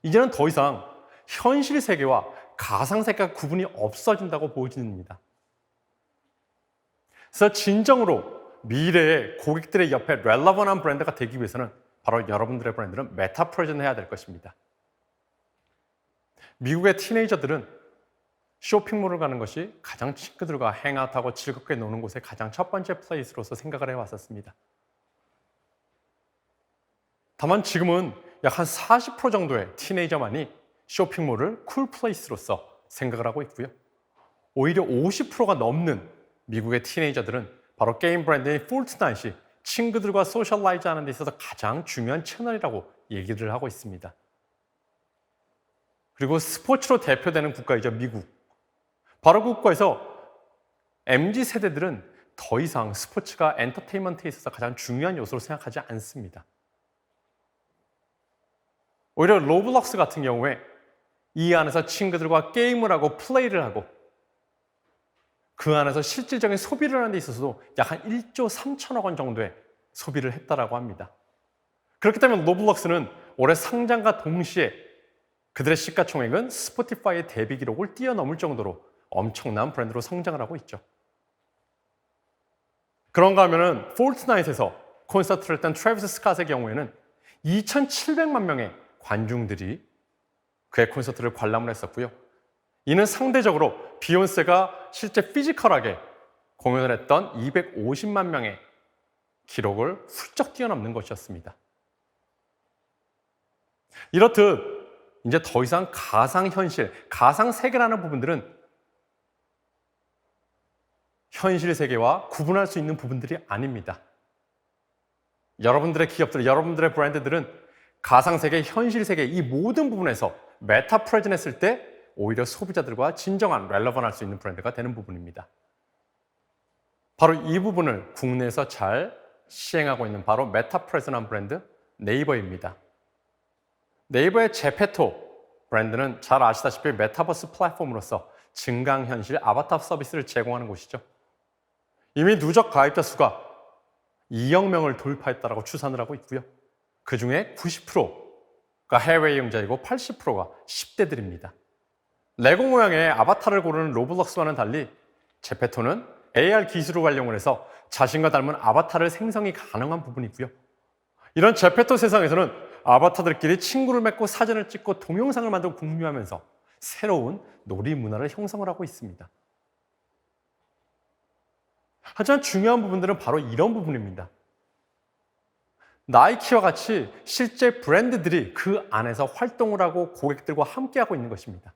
이제는 더 이상 현실 세계와 가상 세계가 구분이 없어진다고 보여집니다. 그래서 진정으로 미래의 고객들의 옆에 렐러번한 브랜드가 되기 위해서는 바로 여러분들의 브랜드는 메타 프레젠해야 될 것입니다. 미국의 티네이저들은 쇼핑몰을 가는 것이 가장 친구들과 행아웃하고 즐겁게 노는 곳의 가장 첫 번째 플레이스로서 생각을 해왔었습니다. 다만 지금은 약 한 40% 정도의 티네이저만이 쇼핑몰을 쿨 플레이스로서 생각을 하고 있고요. 오히려 50%가 넘는 미국의 티네이저들은 바로 게임 브랜드인 폴트나잇이 친구들과 소셜라이즈 하는 데 있어서 가장 중요한 채널이라고 얘기를 하고 있습니다. 그리고 스포츠로 대표되는 국가이죠, 미국. 바로 그 국가에서 MZ세대들은 더 이상 스포츠가 엔터테인먼트에 있어서 가장 중요한 요소로 생각하지 않습니다. 오히려 로블록스 같은 경우에 이 안에서 친구들과 게임을 하고 플레이를 하고 그 안에서 실질적인 소비를 하는 데 있어서도 약 한 1조 3천억 원 정도의 소비를 했다라고 합니다. 그렇기 때문에 로블록스는 올해 상장과 동시에 그들의 시가총액은 스포티파이의 데뷔 기록을 뛰어넘을 정도로 엄청난 브랜드로 성장을 하고 있죠. 그런가 하면은 폴트나잇에서 콘서트를 했던 트래비스 스캇의 경우에는 2,700만 명의 관중들이 그의 콘서트를 관람을 했었고요. 이는 상대적으로 비욘세가 실제 피지컬하게 공연을 했던 250만 명의 기록을 훌쩍 뛰어넘는 것이었습니다. 이렇듯 이제 더 이상 가상현실, 가상세계라는 부분들은 현실 세계와 구분할 수 있는 부분들이 아닙니다. 여러분들의 기업들, 여러분들의 브랜드들은 가상세계, 현실세계 이 모든 부분에서 메타 프레젠 했을 때 오히려 소비자들과 진정한 렐러번할 수 있는 브랜드가 되는 부분입니다. 바로 이 부분을 국내에서 잘 시행하고 있는 바로 메타 프레젠한 브랜드 네이버입니다. 네이버의 제페토 브랜드는 잘 아시다시피 메타버스 플랫폼으로서 증강현실 아바타 서비스를 제공하는 곳이죠. 이미 누적 가입자 수가 2억 명을 돌파했다고 추산을 하고 있고요. 그 중에 90%가 해외 이용자이고 80%가 10대들입니다. 레고 모양의 아바타를 고르는 로블록스와는 달리 제페토는 AR 기술을 활용을 해서 자신과 닮은 아바타를 생성이 가능한 부분이 있고요. 이런 제페토 세상에서는 아바타들끼리 친구를 맺고 사진을 찍고 동영상을 만들고 공유하면서 새로운 놀이 문화를 형성을 하고 있습니다. 하지만 중요한 부분들은 바로 이런 부분입니다. 나이키와 같이 실제 브랜드들이 그 안에서 활동을 하고 고객들과 함께하고 있는 것입니다.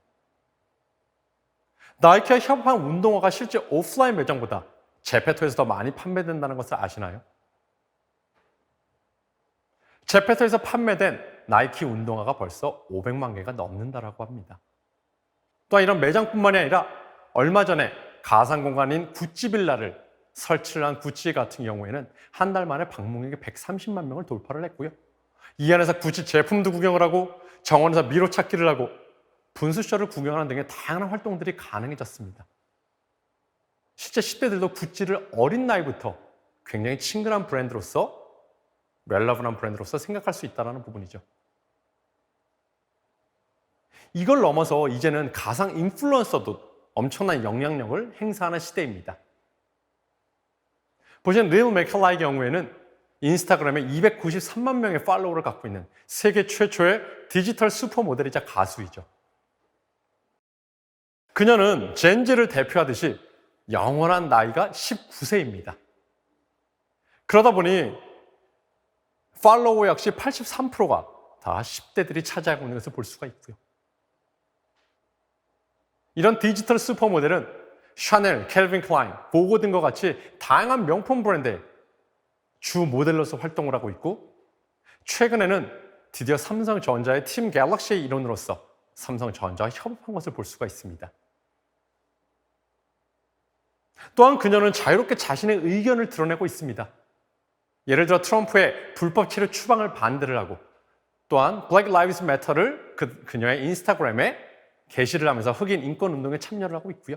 나이키와 협업한 운동화가 실제 오프라인 매장보다 제페토에서 더 많이 판매된다는 것을 아시나요? 제페토에서 판매된 나이키 운동화가 벌써 500만 개가 넘는다고 합니다. 또한 이런 매장뿐만이 아니라 얼마 전에 가상공간인 구찌빌라를 설치를 한 구찌 같은 경우에는 한 달 만에 방문객이 130만 명을 돌파를 했고요. 이 안에서 구찌 제품도 구경을 하고 정원에서 미로 찾기를 하고 분수쇼를 구경하는 등의 다양한 활동들이 가능해졌습니다. 실제 10대들도 구찌를 어린 나이부터 굉장히 친근한 브랜드로서 렐러번한 브랜드로서 생각할 수 있다는 부분이죠. 이걸 넘어서 이제는 가상 인플루언서도 엄청난 영향력을 행사하는 시대입니다. 보시는 릴 맥칼라의 경우에는 인스타그램에 293만 명의 팔로워를 갖고 있는 세계 최초의 디지털 슈퍼모델이자 가수이죠. 그녀는 젠지를 대표하듯이 영원한 나이가 19세입니다. 그러다 보니 팔로워 역시 83%가 다 10대들이 차지하고 있는 것을 볼 수가 있고요. 이런 디지털 슈퍼모델은 샤넬, 캘빈 클라인, 보고 등과 같이 다양한 명품 브랜드의 주 모델로서 활동을 하고 있고 최근에는 드디어 삼성전자의 팀 갤럭시의 일원으로서 삼성전자와 협업한 것을 볼 수가 있습니다. 또한 그녀는 자유롭게 자신의 의견을 드러내고 있습니다. 예를 들어 트럼프의 불법 체류 추방을 반대를 하고 또한 Black Lives Matter를 그녀의 인스타그램에 게시를 하면서 흑인 인권 운동에 참여를 하고 있고요.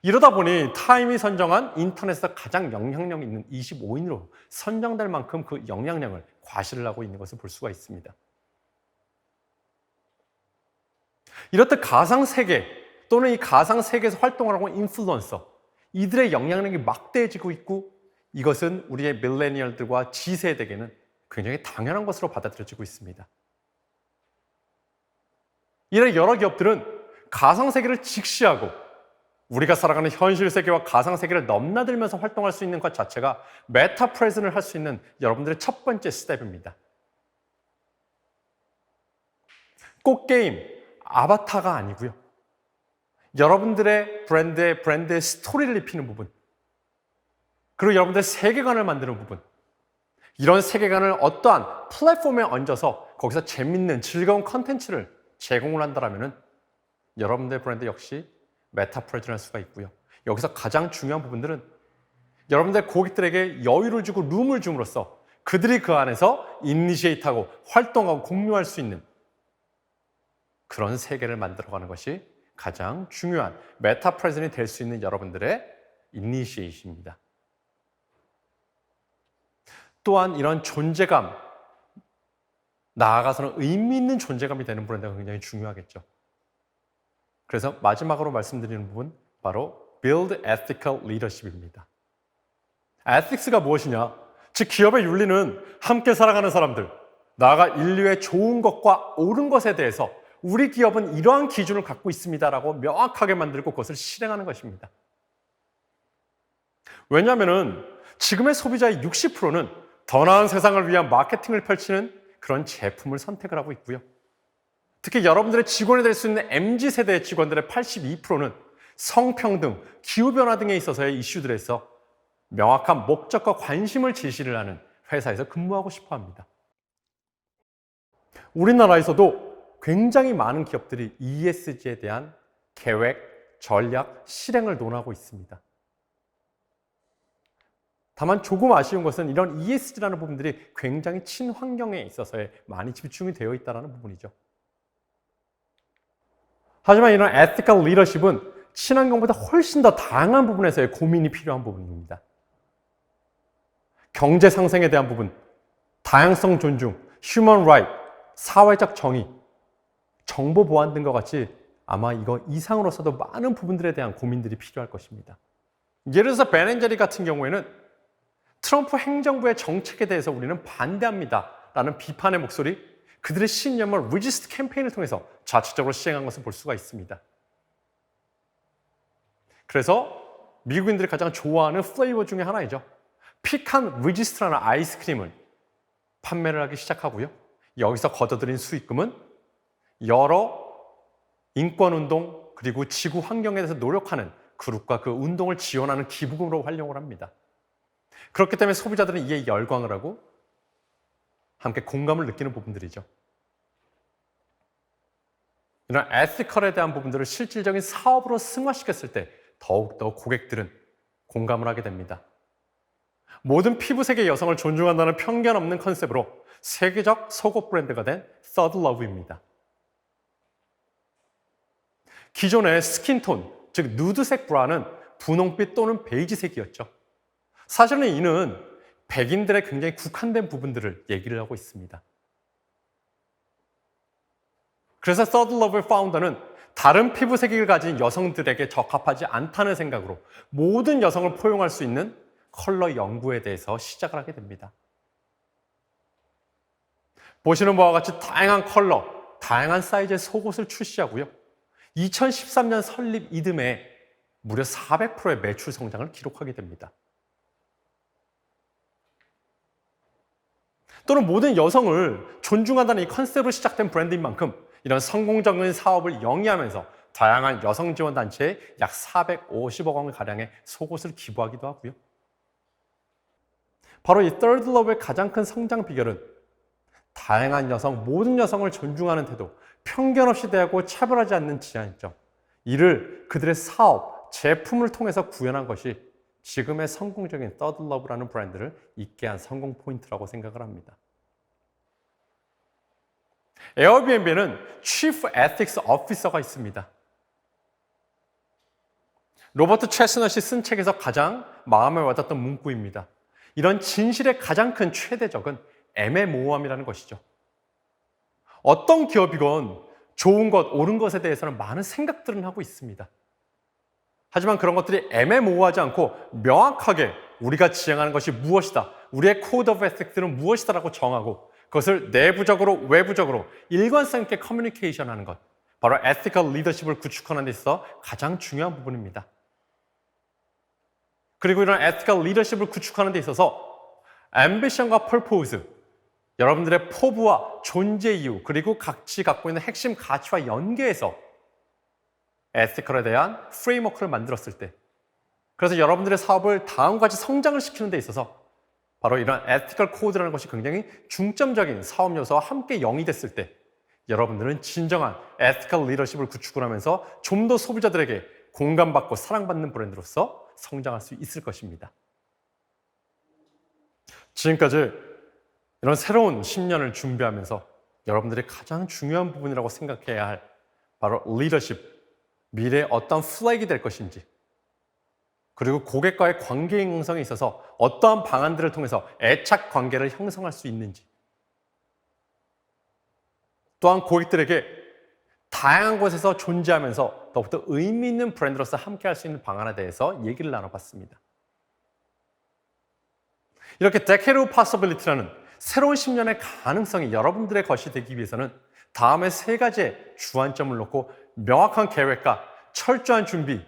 이러다 보니 타임이 선정한 인터넷에서 가장 영향력 있는 25인으로 선정될 만큼 그 영향력을 과시를 하고 있는 것을 볼 수가 있습니다. 이렇듯 가상세계 또는 이 가상세계에서 활동을 하고 있는 인플루언서, 이들의 영향력이 막대해지고 있고 이것은 우리의 밀레니얼들과 G세대에게는 굉장히 당연한 것으로 받아들여지고 있습니다. 이래 여러 기업들은 가상세계를 직시하고 우리가 살아가는 현실 세계와 가상세계를 넘나들면서 활동할 수 있는 것 자체가 메타 프레젠을 할 수 있는 여러분들의 첫 번째 스텝입니다. 꼭 게임, 아바타가 아니고요. 여러분들의 브랜드의 스토리를 입히는 부분, 그리고 여러분들의 세계관을 만드는 부분, 이런 세계관을 어떠한 플랫폼에 얹어서 거기서 재밌는 즐거운 컨텐츠를 제공을 한다면 여러분들의 브랜드 역시 메타 프레젠을 할 수가 있고요. 여기서 가장 중요한 부분들은 여러분들의 고객들에게 여유를 주고 룸을 줌으로써 그들이 그 안에서 이니시에이트하고 활동하고 공유할 수 있는 그런 세계를 만들어가는 것이 가장 중요한 메타 프레젠이 될 수 있는 여러분들의 이니시에이션입니다. 또한 이런 존재감, 나아가서는 의미 있는 존재감이 되는 브랜드가 굉장히 중요하겠죠. 그래서 마지막으로 말씀드리는 부분, 바로 Build Ethical Leadership입니다. Ethics가 무엇이냐? 즉 기업의 윤리는 함께 살아가는 사람들, 나아가 인류의 좋은 것과 옳은 것에 대해서 우리 기업은 이러한 기준을 갖고 있습니다라고 명확하게 만들고 그것을 실행하는 것입니다. 왜냐하면 지금의 소비자의 60%는 더 나은 세상을 위한 마케팅을 펼치는 그런 제품을 선택을 하고 있고요. 특히 여러분들의 직원이 될 수 있는 MZ세대의 직원들의 82%는 성평등, 기후변화 등에 있어서의 이슈들에서 명확한 목적과 관심을 제시를 하는 회사에서 근무하고 싶어 합니다. 우리나라에서도 굉장히 많은 기업들이 ESG에 대한 계획, 전략, 실행을 논하고 있습니다. 다만 조금 아쉬운 것은 이런 ESG라는 부분들이 굉장히 친환경에 있어서에 많이 집중이 되어 있다는 부분이죠. 하지만 이런 ethical leadership은 친환경보다 훨씬 더 다양한 부분에서의 고민이 필요한 부분입니다. 경제 상생에 대한 부분, 다양성 존중, human right, 사회적 정의, 정보 보안 등과 같이 아마 이거 이상으로서도 많은 부분들에 대한 고민들이 필요할 것입니다. 예를 들어서 벤&제리 같은 경우에는 트럼프 행정부의 정책에 대해서 우리는 반대합니다 라는 비판의 목소리, 그들의 신념을 리지스트 캠페인을 통해서 자체적으로 시행한 것을 볼 수가 있습니다. 그래서 미국인들이 가장 좋아하는 플레이버 중에 하나이죠. 피칸 리지스트라는 아이스크림을 판매를 하기 시작하고요. 여기서 거둬들인 수익금은 여러 인권운동 그리고 지구 환경에 대해서 노력하는 그룹과 그 운동을 지원하는 기부금으로 활용을 합니다. 그렇기 때문에 소비자들은 이에 열광을 하고 함께 공감을 느끼는 부분들이죠. 이런 에티컬에 대한 부분들을 실질적인 사업으로 승화시켰을 때 더욱더 고객들은 공감을 하게 됩니다. 모든 피부색의 여성을 존중한다는 편견 없는 컨셉으로 세계적 속옷 브랜드가 된 Third Love입니다. 기존의 스킨톤, 즉 누드색 브라는 분홍빛 또는 베이지색이었죠. 사실은 이는 백인들의 굉장히 국한된 부분들을 얘기를 하고 있습니다. 그래서 Third Love의 파운더는 다른 피부색을 가진 여성들에게 적합하지 않다는 생각으로 모든 여성을 포용할 수 있는 컬러 연구에 대해서 시작을 하게 됩니다. 보시는 바와 같이 다양한 컬러, 다양한 사이즈의 속옷을 출시하고요. 2013년 설립 이듬해 무려 400%의 매출 성장을 기록하게 됩니다. 또는 모든 여성을 존중한다는 이 컨셉으로 시작된 브랜드인 만큼 이런 성공적인 사업을 영위하면서 다양한 여성 지원 단체에 약 450억 원가량의 속옷을 기부하기도 하고요. 바로 이 Third Love의 가장 큰 성장 비결은 다양한 여성, 모든 여성을 존중하는 태도, 편견 없이 대하고 차별하지 않는 지향점, 이를 그들의 사업, 제품을 통해서 구현한 것이 지금의 성공적인 서드 러브라는 브랜드를 있게 한 성공 포인트라고 생각을 합니다. 에어비앤비에는 Chief Ethics Officer가 있습니다. 로버트 체스넛이 쓴 책에서 가장 마음에 와닿던 문구입니다. 이런 진실의 가장 큰 최대적은 애매모호함이라는 것이죠. 어떤 기업이건 좋은 것, 옳은 것에 대해서는 많은 생각들은 하고 있습니다. 하지만 그런 것들이 애매모호하지 않고 명확하게 우리가 지향하는 것이 무엇이다, 우리의 코드 오브 에틱스는 무엇이다라고 정하고 그것을 내부적으로 외부적으로 일관성 있게 커뮤니케이션하는 것, 바로 에티컬 리더십을 구축하는 데 있어서 가장 중요한 부분입니다. 그리고 이런 에티컬 리더십을 구축하는 데 있어서 앰비션과 펄포즈, 여러분들의 포부와 존재 이유, 그리고 각지 갖고 있는 핵심 가치와 연계해서 에티컬에 대한 프레임워크를 만들었을 때, 그래서 여러분들의 사업을 다음과 같이 성장을 시키는 데 있어서 바로 이런 에티컬 코드라는 것이 굉장히 중점적인 사업 요소와 함께 영위됐을 때 여러분들은 진정한 에티컬 리더십을 구축을 하면서 좀 더 소비자들에게 공감받고 사랑받는 브랜드로서 성장할 수 있을 것입니다. 지금까지 이런 새로운 10년을 준비하면서 여러분들이 가장 중요한 부분이라고 생각해야 할 바로 리더십, 미래의 어떤 플래그가 될 것인지, 그리고 고객과의 관계 형성에 있어서 어떠한 방안들을 통해서 애착 관계를 형성할 수 있는지, 또한 고객들에게 다양한 곳에서 존재하면서 더욱더 의미 있는 브랜드로서 함께 할 수 있는 방안에 대해서 얘기를 나눠봤습니다. 이렇게 Decade of Possibility라는 새로운 10년의 가능성이 여러분들의 것이 되기 위해서는 다음에 3가지의 주안점을 놓고 명확한 계획과 철저한 준비,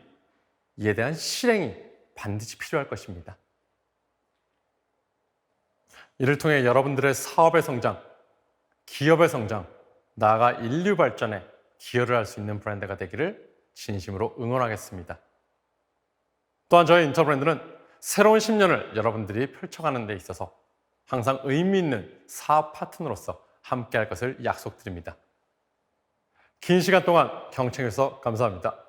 이에 대한 실행이 반드시 필요할 것입니다. 이를 통해 여러분들의 사업의 성장, 기업의 성장, 나아가 인류 발전에 기여를 할 수 있는 브랜드가 되기를 진심으로 응원하겠습니다. 또한 저희 인터브랜드는 새로운 10년을 여러분들이 펼쳐가는 데 있어서 항상 의미 있는 사업 파트너로서 함께할 것을 약속드립니다. 긴 시간 동안 경청해주셔서 감사합니다.